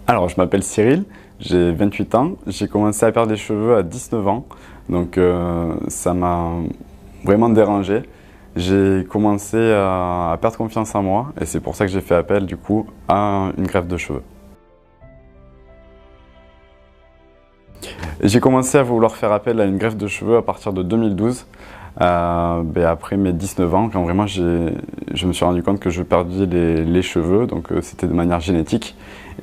Alors, je m'appelle Cyril, j'ai 28 ans, j'ai commencé à perdre les cheveux à 19 ans, donc ça m'a vraiment dérangé. J'ai commencé à perdre confiance en moi et c'est pour ça que j'ai fait appel du coup à une greffe de cheveux. J'ai commencé à vouloir faire appel à une greffe de cheveux à partir de 2012, après mes 19 ans, quand vraiment je me suis rendu compte que je perdais les cheveux, donc c'était de manière génétique.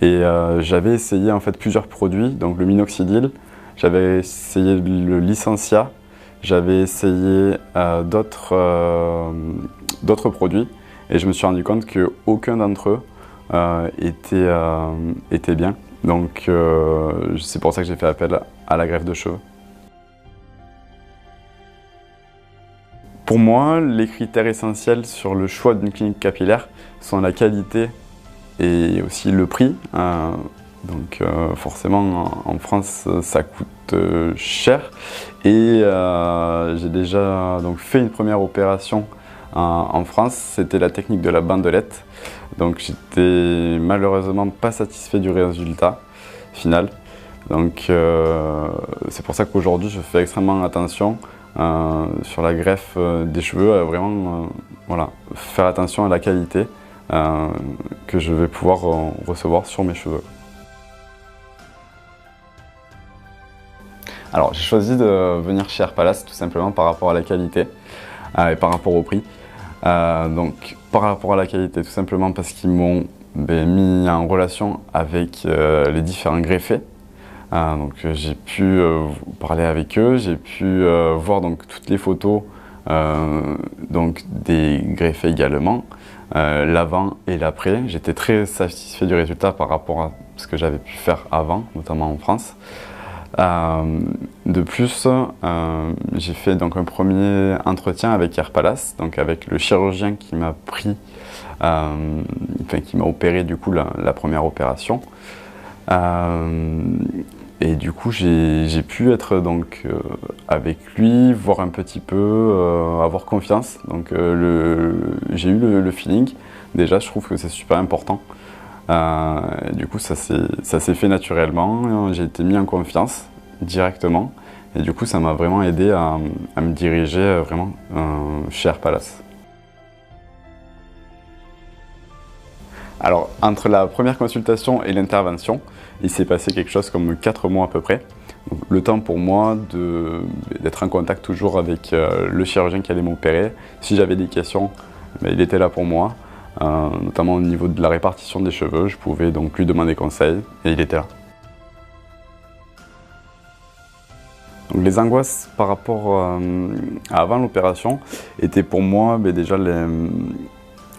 Et j'avais essayé en fait plusieurs produits, donc le minoxidil, j'avais essayé le Licencia, j'avais essayé d'autres produits, et je me suis rendu compte qu'aucun d'entre eux était bien. Donc c'est pour ça que j'ai fait appel à la greffe de cheveux. Pour moi, les critères essentiels sur le choix d'une clinique capillaire sont la qualité et aussi le prix. Forcément, en France, ça coûte cher. Et j'ai déjà fait une première opération en France, c'était la technique de la bandelette. Donc j'étais malheureusement pas satisfait du résultat final. Donc c'est pour ça qu'aujourd'hui je fais extrêmement attention sur la greffe des cheveux, voilà, faire attention à la qualité que je vais pouvoir recevoir sur mes cheveux. Alors j'ai choisi de venir chez Hair Palace tout simplement par rapport à la qualité et par rapport au prix. Par rapport à la qualité, tout simplement parce qu'ils m'ont mis en relation avec les différents greffés. J'ai pu parler avec eux, j'ai pu voir toutes les photos des greffés également, l'avant et l'après. J'étais très satisfait du résultat par rapport à ce que j'avais pu faire avant, notamment en France. De plus, j'ai fait un premier entretien avec Hair Palace, donc avec le chirurgien qui m'a qui m'a opéré du coup la première opération. Et du coup, j'ai pu être avec lui, voir un petit peu, avoir confiance. J'ai eu le feeling. Déjà, je trouve que c'est super important. Du coup, ça s'est fait naturellement. J'ai été mis en confiance directement. Et du coup, ça m'a vraiment aidé à me diriger vraiment chez Hair Palace. Alors, entre la première consultation et l'intervention, il s'est passé quelque chose comme 4 mois à peu près. Donc, le temps pour moi d'être en contact toujours avec le chirurgien qui allait m'opérer. Si j'avais des questions, il était là pour moi. Notamment au niveau de la répartition des cheveux, je pouvais donc lui demander conseil et il était là. Donc, les angoisses par rapport à avant l'opération étaient pour moi déjà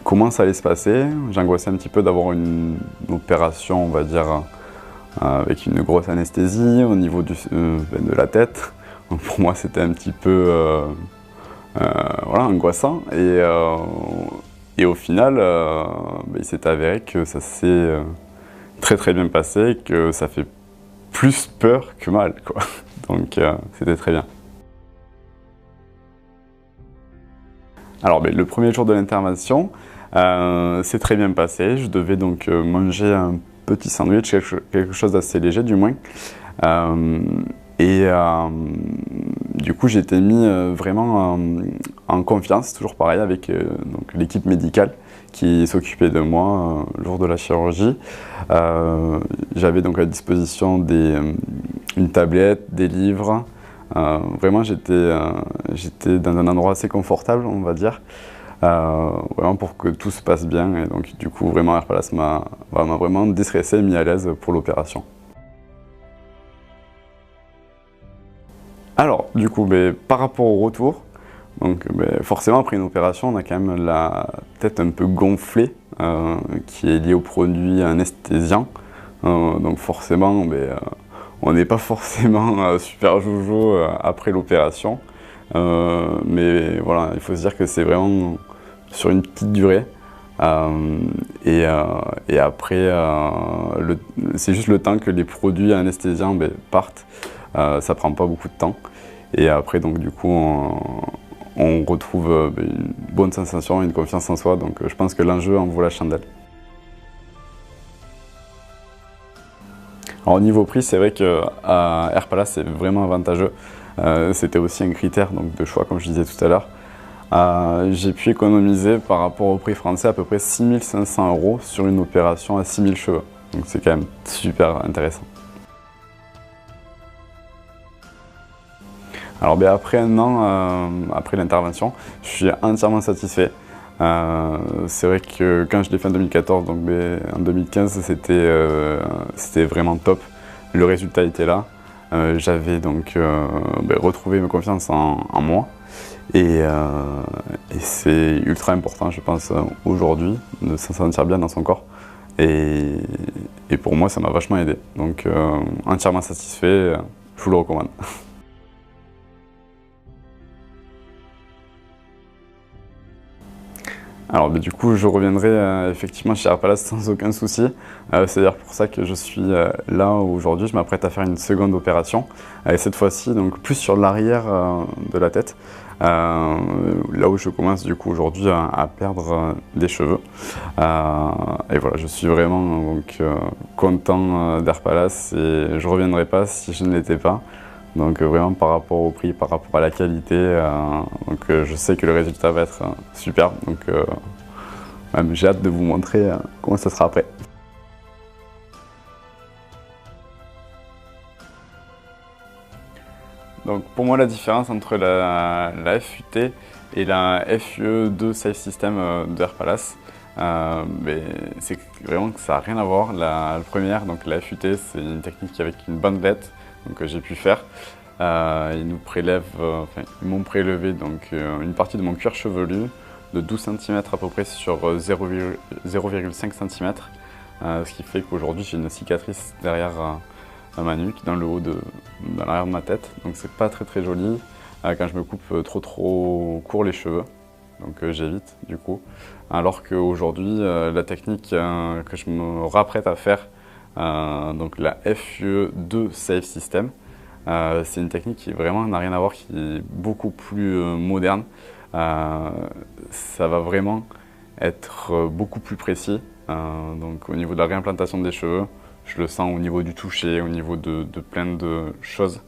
comment ça allait se passer. J'angoissais un petit peu d'avoir une opération, on va dire, avec une grosse anesthésie au niveau de la tête. Donc pour moi, c'était un petit peu voilà, angoissant. Et au final, il s'est avéré que ça s'est très très bien passé, que ça fait plus peur que mal, quoi. Donc c'était très bien. Alors le premier jour de l'intervention, c'est très bien passé. Je devais manger un petit sandwich, quelque chose d'assez léger du moins. Du coup, j'ai été mis vraiment en confiance, toujours pareil, avec l'équipe médicale qui s'occupait de moi le jour de la chirurgie. J'avais à disposition une tablette, des livres. Vraiment, j'étais dans un endroit assez confortable, on va dire. Vraiment pour que tout se passe bien. Et donc, du coup, vraiment, Hair Palace m'a vraiment déstressé et mis à l'aise pour l'opération. Alors, du coup, par rapport au retour, forcément, après une opération, on a quand même la tête un peu gonflée, qui est liée au produit anesthésiant. Donc, forcément, on n'est pas forcément super joujou après l'opération. Mais voilà, il faut se dire que c'est vraiment sur une petite durée. Et après, c'est juste le temps que les produits anesthésiants partent. Ça prend pas beaucoup de temps. Et après, du coup, on retrouve une bonne sensation, une confiance en soi. Donc je pense que l'enjeu en vaut la chandelle. Alors au niveau prix, c'est vrai qu'à Air Palace, c'est vraiment avantageux. C'était aussi un critère donc, de choix, comme je disais tout à l'heure. J'ai pu économiser par rapport au prix français à peu près 6 500 € sur une opération à 6 000 cheveux. Donc c'est quand même super intéressant. Alors après un an, après l'intervention, je suis entièrement satisfait. C'est vrai que quand je l'ai fait en 2014, donc en 2015, c'était vraiment top. Le résultat était là. J'avais donc retrouvé ma confiance en moi. Et c'est ultra important, je pense, aujourd'hui, de se sentir bien dans son corps. Et pour moi, ça m'a vachement aidé. Donc entièrement satisfait, je vous le recommande. Alors du coup, je reviendrai effectivement chez Air Palace sans aucun souci. C'est d'ailleurs pour ça que je suis là aujourd'hui. Je m'apprête à faire une seconde opération. Et cette fois-ci, donc plus sur l'arrière de la tête. Là où je commence du coup aujourd'hui à perdre des cheveux. Et voilà, je suis vraiment donc, content d'Air Palace et je ne reviendrai pas si je ne l'étais pas. Donc vraiment par rapport au prix, par rapport à la qualité, je sais que le résultat va être super. Donc j'ai hâte de vous montrer comment ça sera après. Donc pour moi la différence entre la FUT et la FUE2 Safe System d'Air Palace, c'est vraiment que ça n'a rien à voir. La première, donc la FUT, c'est une technique avec une bandelette que j'ai pu faire. Ils m'ont prélevé donc, une partie de mon cuir chevelu de 12 cm à peu près sur 0,5 cm, ce qui fait qu'aujourd'hui j'ai une cicatrice derrière à ma nuque, dans l'arrière de ma tête, donc c'est pas très joli quand je me coupe trop court les cheveux, donc j'évite du coup. Alors qu'aujourd'hui la technique que je me rapprête à faire, donc la FUE2 Safe System, c'est une technique qui vraiment n'a rien à voir, qui est beaucoup plus moderne. Ça va vraiment être beaucoup plus précis, donc au niveau de la réimplantation des cheveux. Je le sens au niveau du toucher, au niveau de plein de choses,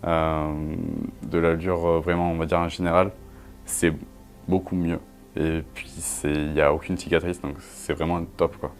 de l'allure vraiment, on va dire en général, c'est beaucoup mieux. Et puis il n'y a aucune cicatrice, donc c'est vraiment top quoi.